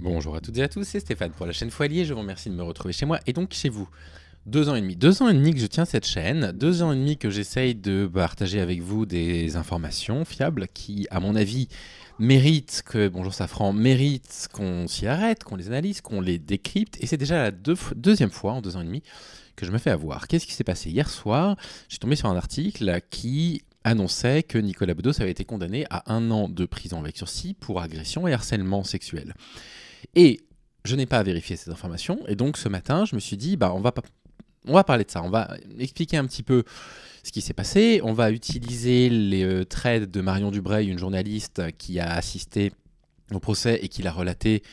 Bonjour à toutes et à tous, c'est Stéphane pour la chaîne Foilier, je vous remercie de me retrouver chez moi et donc chez vous. 2 ans et demi. 2 ans et demi que je tiens cette chaîne, 2 ans et demi que j'essaye de partager avec vous des informations fiables qui, à mon avis, méritent que, bonjour Safran, méritent qu'on s'y arrête, qu'on les analyse, qu'on les décrypte. Et c'est déjà la deuxième fois en 2 ans et demi que je me fais avoir. Qu'est-ce qui s'est passé hier soir? J'ai tombé sur un article qui annonçait que Nicolas Bedos avait été condamné à 1 an de prison avec sursis pour agression et harcèlement sexuel. Et je n'ai pas vérifié ces informations, et donc ce matin, je me suis dit, on va parler de ça, on va expliquer un petit peu ce qui s'est passé, on va utiliser les threads de Marion Dubreuil, une journaliste qui a assisté au procès et qui l'a relaté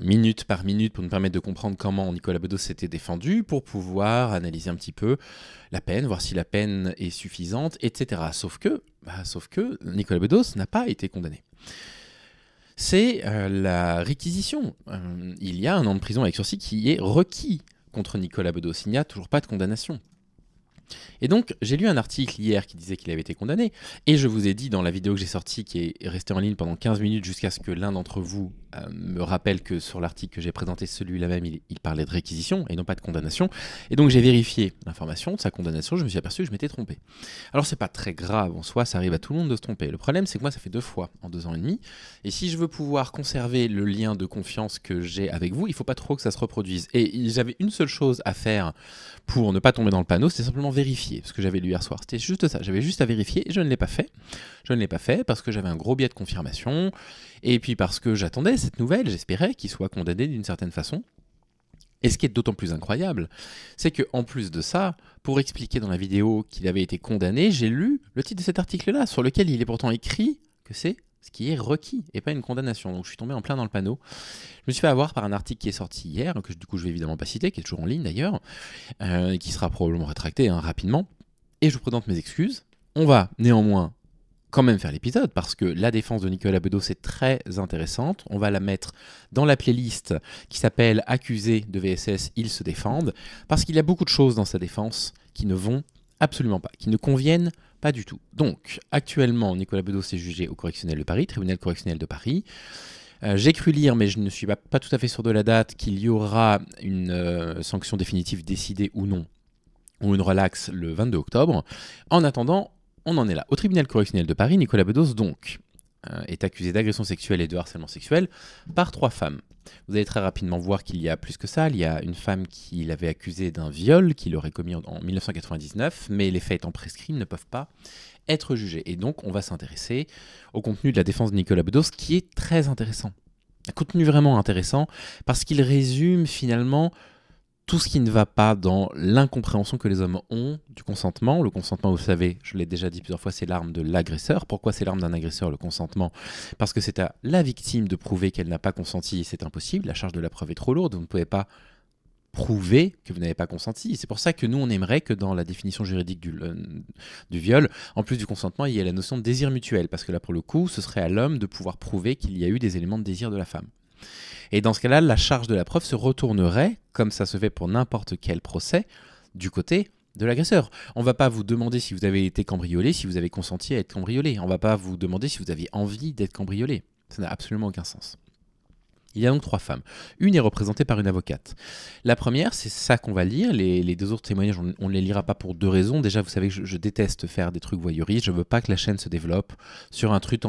minute par minute pour nous permettre de comprendre comment Nicolas Bedos s'était défendu, pour pouvoir analyser un petit peu la peine, voir si la peine est suffisante, etc. Sauf que Nicolas Bedos n'a pas été condamné. C'est la réquisition. Il y a 1 an de prison avec sursis qui est requis contre Nicolas Bedos. Il n'y a toujours pas de condamnation. Et donc, j'ai lu un article hier qui disait qu'il avait été condamné, et je vous ai dit dans la vidéo que j'ai sortie, qui est restée en ligne pendant 15 minutes jusqu'à ce que l'un d'entre vous me rappelle que sur l'article que j'ai présenté, celui-là même, il parlait de réquisition et non pas de condamnation. Et donc j'ai vérifié l'information de sa condamnation, je me suis aperçu que je m'étais trompé. Alors c'est pas très grave en soi, ça arrive à tout le monde de se tromper. Le problème c'est que moi ça fait 2 fois en 2 ans et demi, et si je veux pouvoir conserver le lien de confiance que j'ai avec vous, il faut pas trop que ça se reproduise. Et j'avais une seule chose à faire pour ne pas tomber dans le panneau, c'était simplement vérifier ce que j'avais lu hier soir. C'était juste ça, j'avais juste à vérifier et je ne l'ai pas fait. Je ne l'ai pas fait parce que j'avais un gros biais de confirmation, et puis parce que j'attendais cette nouvelle, j'espérais qu'il soit condamné d'une certaine façon. Et ce qui est d'autant plus incroyable, c'est qu'en plus de ça, pour expliquer dans la vidéo qu'il avait été condamné, j'ai lu le titre de cet article-là, sur lequel il est pourtant écrit que c'est ce qui est requis et pas une condamnation. Donc je suis tombé en plein dans le panneau. Je me suis fait avoir par un article qui est sorti hier, que du coup je vais évidemment pas citer, qui est toujours en ligne d'ailleurs, et qui sera probablement rétracté rapidement. Et je vous présente mes excuses. On va néanmoins quand même faire l'épisode, parce que la défense de Nicolas Bedos est très intéressante. On va la mettre dans la playlist qui s'appelle « Accusés de VSS, ils se défendent », parce qu'il y a beaucoup de choses dans sa défense qui ne vont absolument pas, qui ne conviennent pas du tout. Donc, actuellement, Nicolas Bedos est jugé au correctionnel de Paris, tribunal correctionnel de Paris. J'ai cru lire, mais je ne suis pas tout à fait sûr de la date, qu'il y aura une sanction définitive décidée ou non, ou une relaxe le 22 octobre. En attendant, on en est là. Au tribunal correctionnel de Paris, Nicolas Bedos, donc, est accusé d'agression sexuelle et de harcèlement sexuel par 3 femmes. Vous allez très rapidement voir qu'il y a plus que ça. Il y a une femme qui l'avait accusé d'un viol qu'il aurait commis en 1999, mais les faits étant prescrits ne peuvent pas être jugés. Et donc, on va s'intéresser au contenu de la défense de Nicolas Bedos, qui est très intéressant. Un contenu vraiment intéressant, parce qu'il résume finalement tout ce qui ne va pas dans l'incompréhension que les hommes ont du consentement. Le consentement, vous savez, je l'ai déjà dit plusieurs fois, c'est l'arme de l'agresseur. Pourquoi c'est l'arme d'un agresseur, le consentement? Parce que c'est à la victime de prouver qu'elle n'a pas consenti, et c'est impossible. La charge de la preuve est trop lourde, vous ne pouvez pas prouver que vous n'avez pas consenti. C'est pour ça que nous, on aimerait que dans la définition juridique du viol, en plus du consentement, il y ait la notion de désir mutuel, parce que là, pour le coup, ce serait à l'homme de pouvoir prouver qu'il y a eu des éléments de désir de la femme. Et dans ce cas-là, la charge de la preuve se retournerait, comme ça se fait pour n'importe quel procès, du côté de l'agresseur. On ne va pas vous demander si vous avez été cambriolé, si vous avez consenti à être cambriolé. On ne va pas vous demander si vous aviez envie d'être cambriolé. Ça n'a absolument aucun sens. Il y a donc 3 femmes. Une est représentée par une avocate. La première, c'est ça qu'on va lire. Les 2 autres témoignages, on ne les lira pas pour 2 raisons. Déjà, vous savez que je déteste faire des trucs voyeuristes. Je ne veux pas que la chaîne se développe sur un truc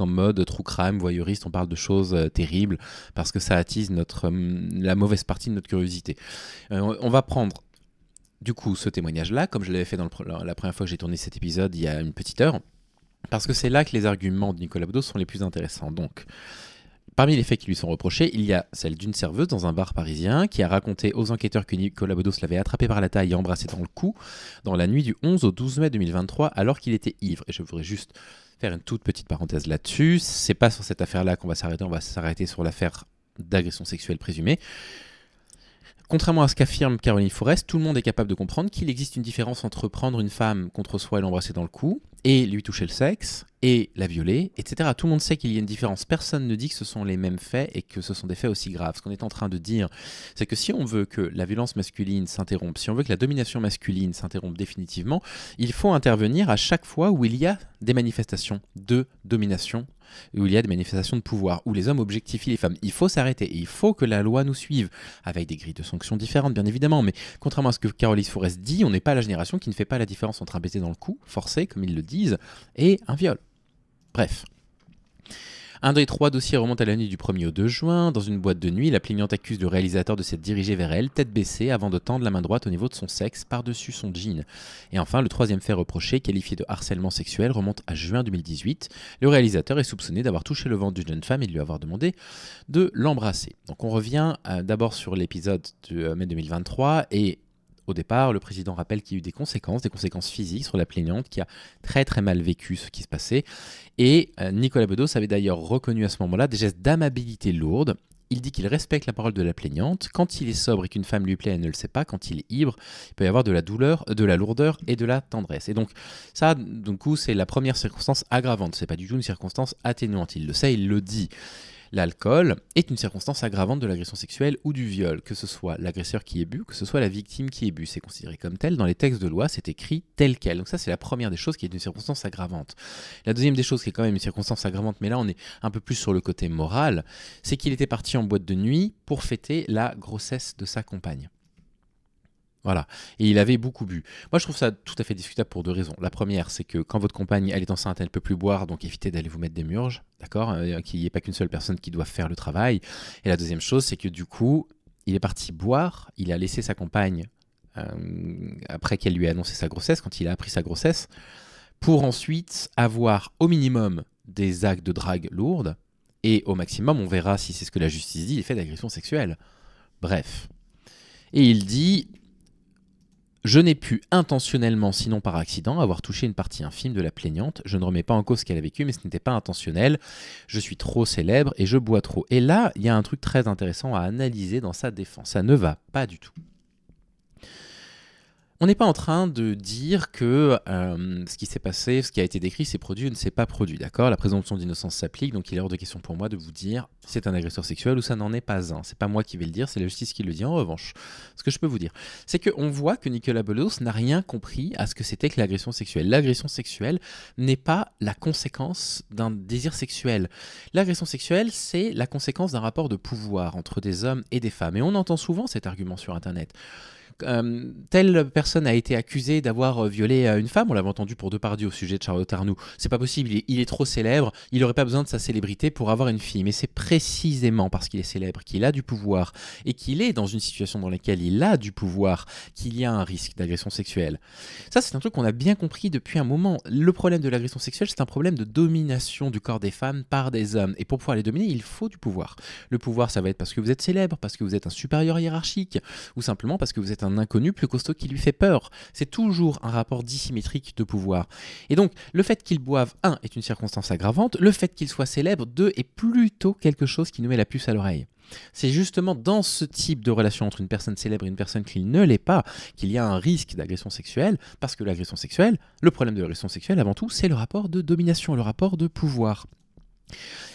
en mode true crime, voyeuriste. On parle de choses terribles parce que ça attise la mauvaise partie de notre curiosité. On va prendre du coup ce témoignage-là, comme je l'avais fait la première fois que j'ai tourné cet épisode il y a une petite heure, parce que c'est là que les arguments de Nicolas Bedos sont les plus intéressants. Donc, parmi les faits qui lui sont reprochés, il y a celle d'une serveuse dans un bar parisien qui a raconté aux enquêteurs que Nicolas Bedos l'avait attrapé par la taille et embrassé dans le cou dans la nuit du 11 au 12 mai 2023 alors qu'il était ivre. Et je voudrais juste faire une toute petite parenthèse là-dessus. C'est pas sur cette affaire-là qu'on va s'arrêter sur l'affaire d'agression sexuelle présumée. Contrairement à ce qu'affirme Caroline Forest, tout le monde est capable de comprendre qu'il existe une différence entre prendre une femme contre soi et l'embrasser dans le cou et lui toucher le sexe, et la violer, etc. Tout le monde sait qu'il y a une différence. Personne ne dit que ce sont les mêmes faits et que ce sont des faits aussi graves. Ce qu'on est en train de dire, c'est que si on veut que la violence masculine s'interrompe, si on veut que la domination masculine s'interrompe définitivement, il faut intervenir à chaque fois où il y a des manifestations de domination, où il y a des manifestations de pouvoir, où les hommes objectifient les femmes. Il faut s'arrêter et il faut que la loi nous suive, avec des grilles de sanctions différentes, bien évidemment. Mais contrairement à ce que Carolus Forest dit, on n'est pas la génération qui ne fait pas la différence entre un baiser dans le cou, forcé, comme ils le disent, et un viol. Bref. Un des 3 dossiers remonte à la nuit du 1er au 2 juin. Dans une boîte de nuit, la plaignante accuse le réalisateur de s'être dirigé vers elle, tête baissée, avant de tendre la main droite au niveau de son sexe, par-dessus son jean. Et enfin, le 3e fait reproché, qualifié de harcèlement sexuel, remonte à juin 2018. Le réalisateur est soupçonné d'avoir touché le ventre d'une jeune femme et de lui avoir demandé de l'embrasser. Donc on revient d'abord sur l'épisode de mai 2023 et... Au départ, le président rappelle qu'il y a eu des conséquences physiques sur la plaignante qui a très très mal vécu ce qui se passait. Et Nicolas Bedos avait d'ailleurs reconnu à ce moment-là des gestes d'amabilité lourde. Il dit qu'il respecte la parole de la plaignante. Quand il est sobre et qu'une femme lui plaît, elle ne le sait pas. Quand il est ivre, il peut y avoir de la douleur, de la lourdeur et de la tendresse. Et donc ça, du coup, c'est la première circonstance aggravante. C'est pas du tout une circonstance atténuante. Il le sait, il le dit. L'alcool est une circonstance aggravante de l'agression sexuelle ou du viol, que ce soit l'agresseur qui est bu, que ce soit la victime qui est bu. C'est considéré comme tel. Dans les textes de loi, c'est écrit tel quel. Donc ça, c'est la première des choses qui est une circonstance aggravante. La deuxième des choses qui est quand même une circonstance aggravante, mais là, on est un peu plus sur le côté moral, c'est qu'il était parti en boîte de nuit pour fêter la grossesse de sa compagne. Voilà, et il avait beaucoup bu. Moi, je trouve ça tout à fait discutable pour 2 raisons. La première, c'est que quand votre compagne, elle est enceinte, elle ne peut plus boire, donc évitez d'aller vous mettre des murges, d'accord, qu'il n'y ait pas qu'une seule personne qui doit faire le travail. Et la deuxième chose, c'est que du coup, il est parti boire, il a laissé sa compagne, après qu'elle lui ait annoncé sa grossesse, quand il a appris sa grossesse, pour ensuite avoir au minimum des actes de drague lourdes, et au maximum, on verra si c'est ce que la justice dit, les faits d'agression sexuelle. Bref. Et il dit... Je n'ai pu intentionnellement, sinon par accident, avoir touché une partie infime de la plaignante. Je ne remets pas en cause ce qu'elle a vécu, mais ce n'était pas intentionnel. Je suis trop célèbre et je bois trop. Et là, il y a un truc très intéressant à analyser dans sa défense. Ça ne va pas du tout. On n'est pas en train de dire que ce qui s'est passé, ce qui a été décrit, s'est produit ou ne s'est pas produit, d'accord? La présomption d'innocence s'applique, donc il est hors de question pour moi de vous dire c'est un agresseur sexuel ou ça n'en est pas un. C'est pas moi qui vais le dire, c'est la justice qui le dit. En revanche, ce que je peux vous dire, c'est qu'on voit que Nicolas Bedos n'a rien compris à ce que c'était que l'agression sexuelle. L'agression sexuelle n'est pas la conséquence d'un désir sexuel. L'agression sexuelle, c'est la conséquence d'un rapport de pouvoir entre des hommes et des femmes. Et on entend souvent cet argument sur Internet. Telle personne a été accusée d'avoir violé une femme, on l'avait entendu pour Depardieu au sujet de Charlotte Arnoux, c'est pas possible, il est trop célèbre, il n'aurait pas besoin de sa célébrité pour avoir une fille, mais c'est précisément parce qu'il est célèbre, qu'il a du pouvoir, et qu'il est dans une situation dans laquelle il a du pouvoir, qu'il y a un risque d'agression sexuelle. Ça, c'est un truc qu'on a bien compris depuis un moment. Le problème de l'agression sexuelle, c'est un problème de domination du corps des femmes par des hommes, et pour pouvoir les dominer, il faut du pouvoir. Le pouvoir, ça va être parce que vous êtes célèbre, parce que vous êtes un supérieur hiérarchique, ou simplement parce que vous êtes un inconnu plus costaud qui lui fait peur. C'est toujours un rapport dissymétrique de pouvoir. Et donc, le fait qu'il boive, 1, est une circonstance aggravante, le fait qu'il soit célèbre, 2, est plutôt quelque chose qui nous met la puce à l'oreille. C'est justement dans ce type de relation entre une personne célèbre et une personne qui ne l'est pas qu'il y a un risque d'agression sexuelle, parce que l'agression sexuelle, le problème de l'agression sexuelle avant tout, c'est le rapport de domination, le rapport de pouvoir.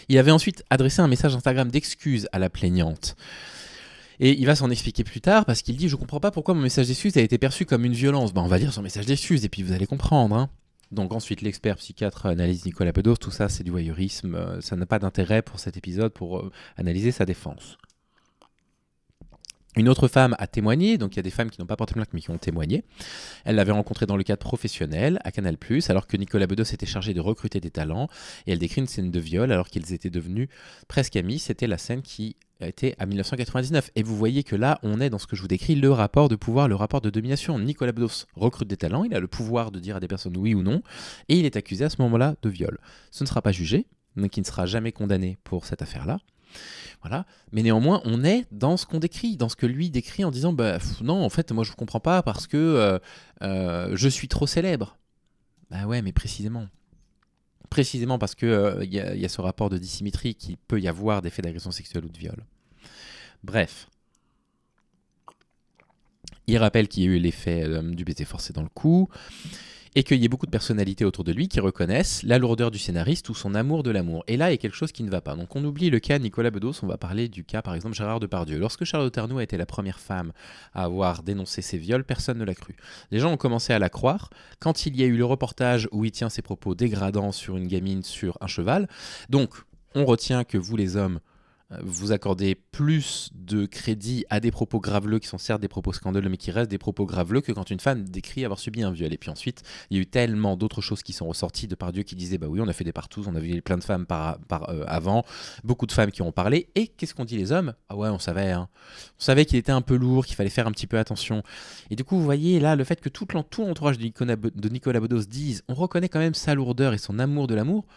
Il avait ensuite adressé un message Instagram d'excuse à la plaignante. Et il va s'en expliquer plus tard parce qu'il dit « Je comprends pas pourquoi mon message d'excuse a été perçu comme une violence. » On va lire son message d'excuse et puis vous allez comprendre. Hein. Donc ensuite, l'expert psychiatre analyse Nicolas Bedos. Tout ça, c'est du voyeurisme. Ça n'a pas d'intérêt pour cet épisode pour analyser sa défense. Une autre femme a témoigné, donc il y a des femmes qui n'ont pas porté plainte mais qui ont témoigné. Elle l'avait rencontré dans le cadre professionnel à Canal+, alors que Nicolas Bedos était chargé de recruter des talents, et elle décrit une scène de viol alors qu'ils étaient devenus presque amis. C'était la scène qui était à 1999. Et vous voyez que là, on est dans ce que je vous décris, le rapport de pouvoir, le rapport de domination. Nicolas Bedos recrute des talents, il a le pouvoir de dire à des personnes oui ou non, et il est accusé à ce moment-là de viol. Ce ne sera pas jugé, donc il ne sera jamais condamné pour cette affaire-là. Voilà. Mais néanmoins, on est dans ce qu'on décrit, dans ce que lui décrit en disant non, en fait, moi je ne comprends pas parce que je suis trop célèbre. Bah ouais, mais précisément. Précisément parce qu'il y a ce rapport de dissymétrie qu'il peut y avoir des faits d'agression sexuelle ou de viol. Bref. Il rappelle qu'il y a eu l'effet du baiser forcé dans le cou. et qu'il y ait beaucoup de personnalités autour de lui qui reconnaissent la lourdeur du scénariste ou son amour de l'amour. Et là, il y a quelque chose qui ne va pas. Donc on oublie le cas Nicolas Bedos, on va parler du cas par exemple Gérard Depardieu. Lorsque Charlotte Arnoult a été la première femme à avoir dénoncé ses viols, personne ne l'a cru. Les gens ont commencé à la croire quand il y a eu le reportage où il tient ses propos dégradants sur une gamine sur un cheval. Donc on retient que vous les hommes, vous accordez plus de crédit à des propos graveleux qui sont certes des propos scandaleux mais qui restent des propos graveleux que quand une femme décrit avoir subi un viol. Et puis ensuite, il y a eu tellement d'autres choses qui sont ressorties de Depardieu qui disaient bah oui, on a fait des partous, on a vu plein de femmes avant, beaucoup de femmes qui ont parlé. Et qu'est-ce qu'on dit les hommes? Ah ouais, on savait, hein. On savait qu'il était un peu lourd, qu'il fallait faire un petit peu attention. Et du coup, vous voyez là, le fait que tout l'entourage de Nicolas Bedos dise on reconnaît quand même sa lourdeur et son amour de l'amour.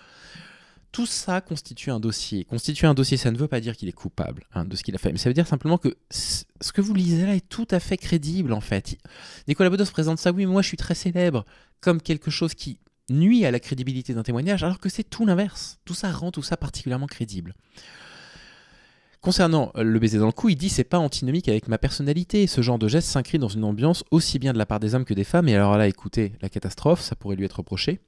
Tout ça constitue un dossier. Constituer un dossier, ça ne veut pas dire qu'il est coupable de ce qu'il a fait, mais ça veut dire simplement que ce que vous lisez là est tout à fait crédible en fait. Nicolas Bedos présente ça, oui, mais moi je suis très célèbre, comme quelque chose qui nuit à la crédibilité d'un témoignage, alors que c'est tout l'inverse. Tout ça rend tout ça particulièrement crédible. Concernant le baiser dans le cou, il dit c'est pas antinomique avec ma personnalité. Ce genre de geste s'inscrit dans une ambiance aussi bien de la part des hommes que des femmes. Et alors là, écoutez, la catastrophe, ça pourrait lui être reproché.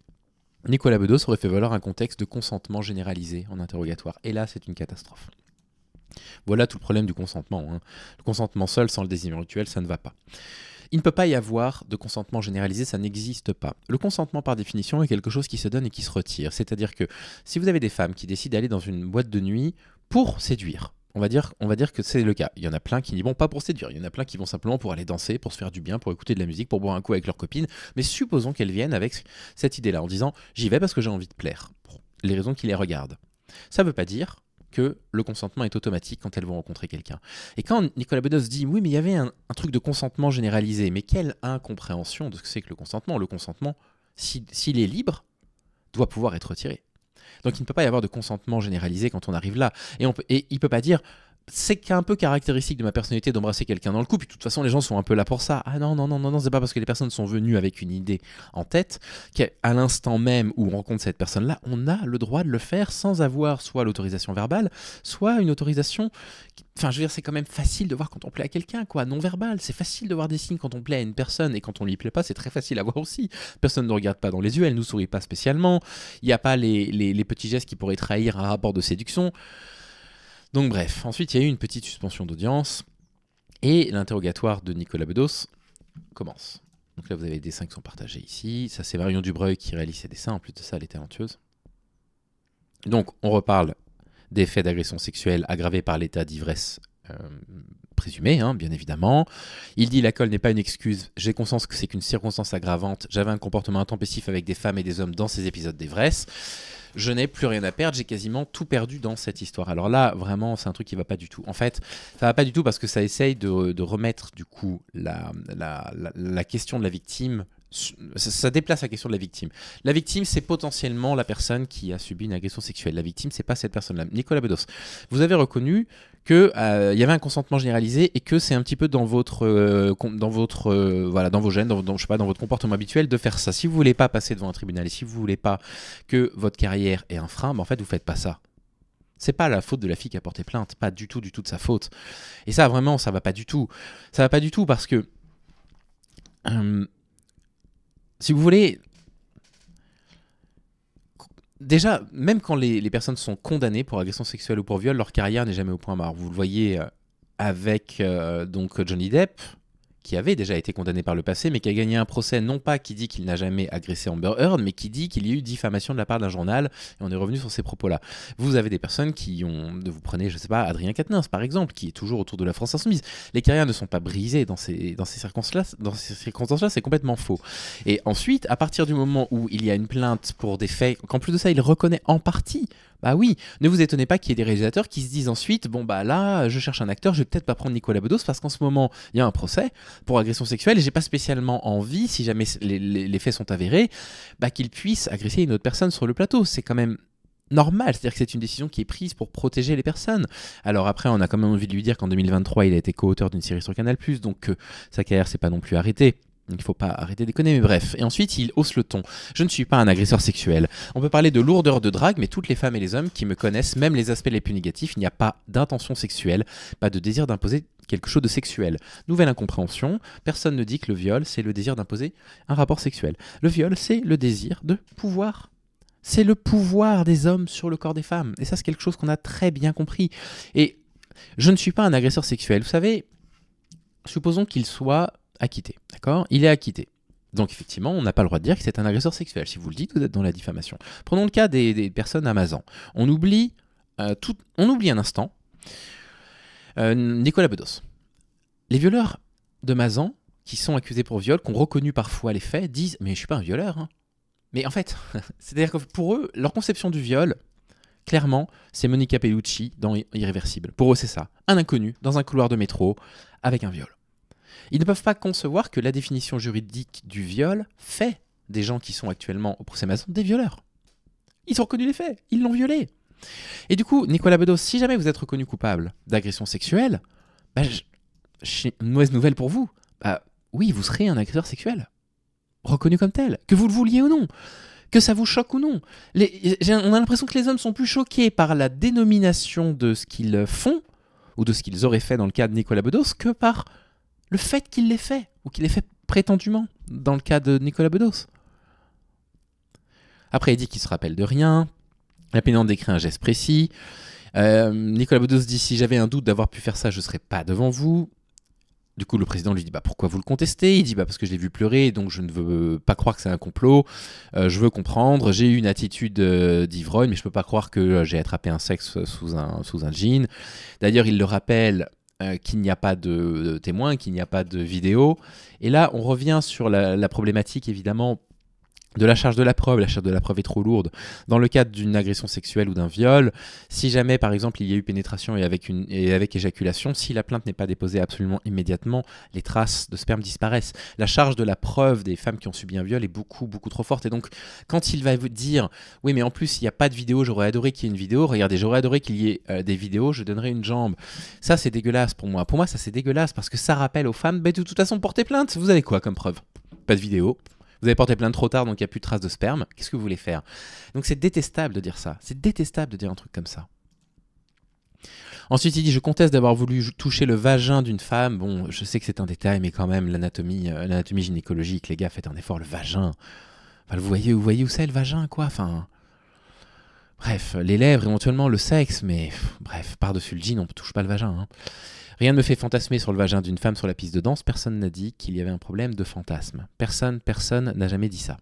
Nicolas Bedos aurait fait valoir un contexte de consentement généralisé en interrogatoire. Et là, c'est une catastrophe. Voilà tout le problème du consentement. Le consentement seul, sans le désir mutuel, ça ne va pas. Il ne peut pas y avoir de consentement généralisé, ça n'existe pas. Le consentement, par définition, est quelque chose qui se donne et qui se retire. C'est-à-dire que si vous avez des femmes qui décident d'aller dans une boîte de nuit pour séduire, on va dire que c'est le cas. Il y en a plein qui n'y vont pas pour séduire. Il y en a plein qui vont simplement pour aller danser, pour se faire du bien, pour écouter de la musique, pour boire un coup avec leurs copines. Mais supposons qu'elles viennent avec cette idée-là, en disant « j'y vais parce que j'ai envie de plaire », pour les raisons qui les regardent. Ça ne veut pas dire que le consentement est automatique quand elles vont rencontrer quelqu'un. Et quand Nicolas Bedos dit « oui, mais il y avait un truc de consentement généralisé », mais quelle incompréhension de ce que c'est que le consentement. Le consentement, s'il est libre, doit pouvoir être retiré. Donc il ne peut pas y avoir de consentement généralisé quand on arrive là. Et il ne peut pas dire c'est un peu caractéristique de ma personnalité d'embrasser quelqu'un dans le cou, puis de toute façon les gens sont un peu là pour ça. Ah non, c'est pas parce que les personnes sont venues avec une idée en tête qu'à l'instant même où on rencontre cette personne-là, on a le droit de le faire sans avoir soit l'autorisation verbale, soit une autorisation... Enfin, je veux dire, c'est quand même facile de voir quand on plaît à quelqu'un, quoi, non verbal. C'est facile de voir des signes quand on plaît à une personne, et quand on lui plaît pas, c'est très facile à voir aussi. Personne ne regarde pas dans les yeux, elle nous sourit pas spécialement. Il n'y a pas les petits gestes qui pourraient trahir un rapport de séduction. Donc bref, ensuite il y a eu une petite suspension d'audience, et l'interrogatoire de Nicolas Bedos commence. Donc là, vous avez les dessins qui sont partagés ici. Ça, c'est Marion Dubreuil qui réalise ces dessins. En plus de ça, elle est talentueuse. Donc, on reparle des faits d'agression sexuelle aggravés par l'état d'ivresse présumé, bien évidemment. Il dit « l'alcool n'est pas une excuse, j'ai conscience que c'est qu'une circonstance aggravante. J'avais un comportement intempestif avec des femmes et des hommes dans ces épisodes d'ivresse. Je n'ai plus rien à perdre, j'ai quasiment tout perdu dans cette histoire. » Alors là, vraiment, c'est un truc qui va pas du tout. En fait, ça va pas du tout parce que ça essaye de remettre du coup la question de la victime. Ça déplace la question de la victime. La victime, c'est potentiellement la personne qui a subi une agression sexuelle. La victime, c'est pas cette personne-là. Nicolas Bedos, vous avez reconnu que y avait un consentement généralisé et que c'est un petit peu dans vos gènes, je sais pas, dans votre comportement habituel de faire ça. Si vous voulez pas passer devant un tribunal et si vous voulez pas que votre carrière ait un frein, en fait, vous faites pas ça. C'est pas la faute de la fille qui a porté plainte, pas du tout de sa faute. Et ça, vraiment, ça va pas du tout. Ça va pas du tout parce que si vous voulez, déjà, même quand les personnes sont condamnées pour agression sexuelle ou pour viol, leur carrière n'est jamais au point mort. Vous le voyez avec donc Johnny Depp, qui avait déjà été condamné par le passé, mais qui a gagné un procès, non pas qui dit qu'il n'a jamais agressé Amber Heard, mais qui dit qu'il y a eu diffamation de la part d'un journal, et on est revenu sur ces propos-là. Vous avez des personnes qui ont, vous prenez, je sais pas, Adrien Quatennens, par exemple, qui est toujours autour de la France Insoumise. Les carrières ne sont pas brisées dans ces circonstances-là, c'est complètement faux. Et ensuite, à partir du moment où il y a une plainte pour des faits, qu'en plus de ça, il reconnaît en partie, bah oui, ne vous étonnez pas qu'il y ait des réalisateurs qui se disent ensuite, bon bah là, je cherche un acteur, je vais peut-être pas prendre Nicolas Bedos parce qu'en ce moment, il y a un procès pour agression sexuelle et j'ai pas spécialement envie, si jamais les faits sont avérés, bah qu'il puisse agresser une autre personne sur le plateau. C'est quand même normal, c'est-à-dire que c'est une décision qui est prise pour protéger les personnes. Alors après, on a quand même envie de lui dire qu'en 2023, il a été co-auteur d'une série sur Canal+, donc sa carrière s'est pas non plus arrêtée. Donc il ne faut pas arrêter de déconner, mais bref. Et ensuite, il hausse le ton. Je ne suis pas un agresseur sexuel. On peut parler de lourdeur de drague, mais toutes les femmes et les hommes qui me connaissent, même les aspects les plus négatifs, il n'y a pas d'intention sexuelle, pas de désir d'imposer quelque chose de sexuel. Nouvelle incompréhension, personne ne dit que le viol, c'est le désir d'imposer un rapport sexuel. Le viol, c'est le désir de pouvoir. C'est le pouvoir des hommes sur le corps des femmes. Et ça, c'est quelque chose qu'on a très bien compris. Et je ne suis pas un agresseur sexuel. Vous savez, supposons qu'il soit acquitté, d'accord? Il est acquitté. Donc effectivement, on n'a pas le droit de dire que c'est un agresseur sexuel. Si vous le dites, vous êtes dans la diffamation. Prenons le cas des personnes à Mazan. On oublie un instant Nicolas Bedos. Les violeurs de Mazan, qui sont accusés pour viol, qui ont reconnu parfois les faits, disent « mais je suis pas un violeur hein. ». Mais en fait, c'est-à-dire que pour eux, leur conception du viol, clairement, c'est Monica Bellucci dans Irréversible. Pour eux, c'est ça. Un inconnu dans un couloir de métro avec un viol. Ils ne peuvent pas concevoir que la définition juridique du viol fait des gens qui sont actuellement au procès Mazan des violeurs. Ils ont reconnu les faits, ils l'ont violé. Et du coup, Nicolas Bedos, si jamais vous êtes reconnu coupable d'agression sexuelle, une mauvaise nouvelle pour vous, oui, vous serez un agresseur sexuel. Reconnu comme tel, que vous le vouliez ou non, que ça vous choque ou non. On a l'impression que les hommes sont plus choqués par la dénomination de ce qu'ils font, ou de ce qu'ils auraient fait dans le cas de Nicolas Bedos, que par le fait qu'il l'ait fait, ou qu'il l'ait fait prétendument, dans le cas de Nicolas Bedos. Après, il dit qu'il se rappelle de rien, la plaignante décrit un geste précis, Nicolas Bedos dit « si j'avais un doute d'avoir pu faire ça, je ne serais pas devant vous ». Du coup, le président lui dit « pourquoi vous le contestez ?» Il dit « parce que je l'ai vu pleurer, donc je ne veux pas croire que c'est un complot, je veux comprendre, j'ai eu une attitude d'ivrogne, mais je ne peux pas croire que j'ai attrapé un sexe sous un jean. » D'ailleurs, il le rappelle qu'il n'y a pas de témoin, qu'il n'y a pas de vidéo. Et là, on revient sur la problématique, évidemment, de la charge de la preuve. La charge de la preuve est trop lourde. Dans le cadre d'une agression sexuelle ou d'un viol, si jamais, par exemple, il y a eu pénétration et avec éjaculation, si la plainte n'est pas déposée absolument immédiatement, les traces de sperme disparaissent. La charge de la preuve des femmes qui ont subi un viol est beaucoup, beaucoup trop forte. Et donc, quand il va vous dire « oui, mais en plus, il n'y a pas de vidéo, j'aurais adoré qu'il y ait une vidéo. Regardez, j'aurais adoré qu'il y ait des vidéos, je donnerais une jambe. » Ça, c'est dégueulasse pour moi. Pour moi, ça, c'est dégueulasse parce que ça rappelle aux femmes de toute façon, portez plainte. Vous avez quoi comme preuve? Pas de vidéo. Vous avez porté plainte trop tard, donc il n'y a plus de traces de sperme. Qu'est-ce que vous voulez faire? Donc c'est détestable de dire ça. C'est détestable de dire un truc comme ça. Ensuite, il dit « je conteste d'avoir voulu toucher le vagin d'une femme. » Bon, je sais que c'est un détail, mais quand même, l'anatomie gynécologique, les gars, faites un effort, le vagin. Enfin, vous voyez où c'est le vagin, quoi. Enfin, bref, les lèvres, éventuellement le sexe, mais bref, par-dessus le jean, on ne touche pas le vagin. Hein. Rien ne me fait fantasmer sur le vagin d'une femme sur la piste de danse. Personne n'a dit qu'il y avait un problème de fantasme. Personne n'a jamais dit ça.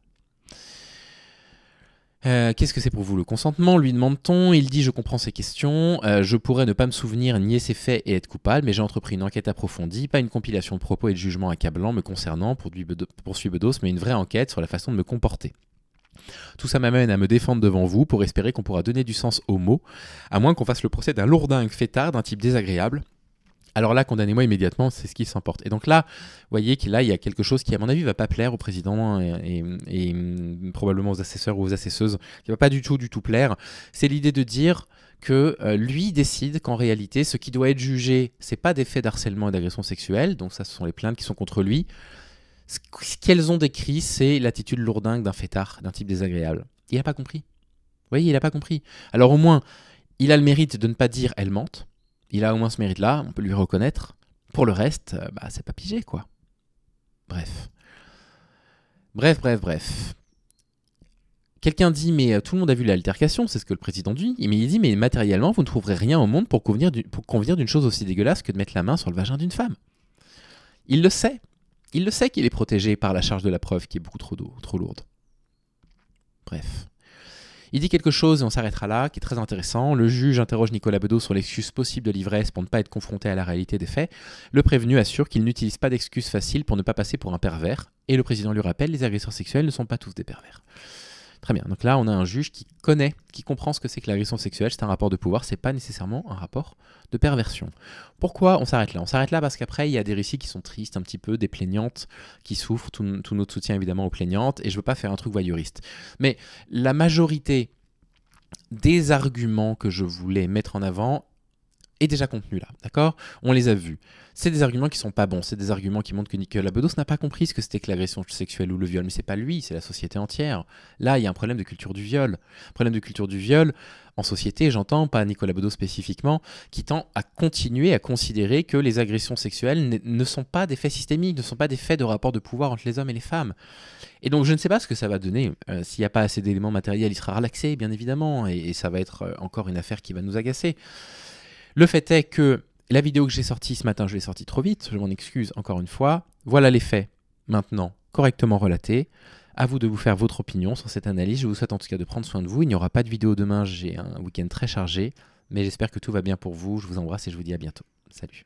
Qu'est-ce que c'est pour vous le consentement? Lui demande-t-on. Il dit « je comprends ces questions. Je pourrais ne pas me souvenir, nier ces faits et être coupable, mais j'ai entrepris une enquête approfondie, pas une compilation de propos et de jugements accablants me concernant, poursuit Bedos, mais une vraie enquête sur la façon de me comporter. Tout ça m'amène à me défendre devant vous pour espérer qu'on pourra donner du sens aux mots, à moins qu'on fasse le procès d'un lourdingue fêtard d'un type désagréable. Alors là, condamnez-moi immédiatement, c'est ce qui s'emporte. » Et donc là, vous voyez qu'il il y a quelque chose qui, à mon avis, ne va pas plaire au président et probablement aux assesseurs ou aux assesseuses, qui ne va pas du tout plaire. C'est l'idée de dire que lui décide qu'en réalité, ce qui doit être jugé, ce n'est pas des faits d'harcèlement et d'agression sexuelle, donc ça, ce sont les plaintes qui sont contre lui. Ce qu'elles ont décrit, c'est l'attitude lourdingue d'un fêtard, d'un type désagréable. Il n'a pas compris. Vous voyez, il n'a pas compris. Alors au moins, il a le mérite de ne pas dire « elle mente ». Il a au moins ce mérite-là, on peut lui reconnaître. Pour le reste, c'est pas pigé, quoi. Bref. Quelqu'un dit, mais tout le monde a vu l'altercation, c'est ce que le président dit. Mais il dit, mais matériellement, vous ne trouverez rien au monde pour convenir d'une chose aussi dégueulasse que de mettre la main sur le vagin d'une femme. Il le sait. Il le sait qu'il est protégé par la charge de la preuve qui est beaucoup trop lourde. Bref. Il dit quelque chose, et on s'arrêtera là, qui est très intéressant. Le juge interroge Nicolas Bedos sur l'excuse possible de l'ivresse pour ne pas être confronté à la réalité des faits. Le prévenu assure qu'il n'utilise pas d'excuse facile pour ne pas passer pour un pervers. Et le président lui rappelle, les agresseurs sexuels ne sont pas tous des pervers. Très bien, donc là on a un juge qui connaît, qui comprend ce que c'est que l'agression sexuelle, c'est un rapport de pouvoir, c'est pas nécessairement un rapport de perversion. Pourquoi on s'arrête là? On s'arrête là parce qu'après il y a des récits qui sont tristes un petit peu, des plaignantes qui souffrent, tout notre soutien évidemment aux plaignantes, et je veux pas faire un truc voyeuriste. Mais la majorité des arguments que je voulais mettre en avant, est déjà contenu là, d'accord? On les a vus. C'est des arguments qui sont pas bons, c'est des arguments qui montrent que Nicolas Bedos n'a pas compris ce que c'était que l'agression sexuelle ou le viol, mais c'est pas lui, c'est la société entière. Là, il y a un problème de culture du viol. Un problème de culture du viol en société, j'entends, pas Nicolas Bedos spécifiquement, qui tend à continuer à considérer que les agressions sexuelles ne sont pas des faits systémiques, ne sont pas des faits de rapport de pouvoir entre les hommes et les femmes. Et donc je ne sais pas ce que ça va donner. S'il n'y a pas assez d'éléments matériels, il sera relaxé, bien évidemment, et ça va être encore une affaire qui va nous agacer. Le fait est que la vidéo que j'ai sortie ce matin, je l'ai sortie trop vite, je m'en excuse encore une fois. Voilà les faits, maintenant, correctement relatés. À vous de vous faire votre opinion sur cette analyse. Je vous souhaite en tout cas de prendre soin de vous. Il n'y aura pas de vidéo demain, j'ai un week-end très chargé, mais j'espère que tout va bien pour vous. Je vous embrasse et je vous dis à bientôt. Salut.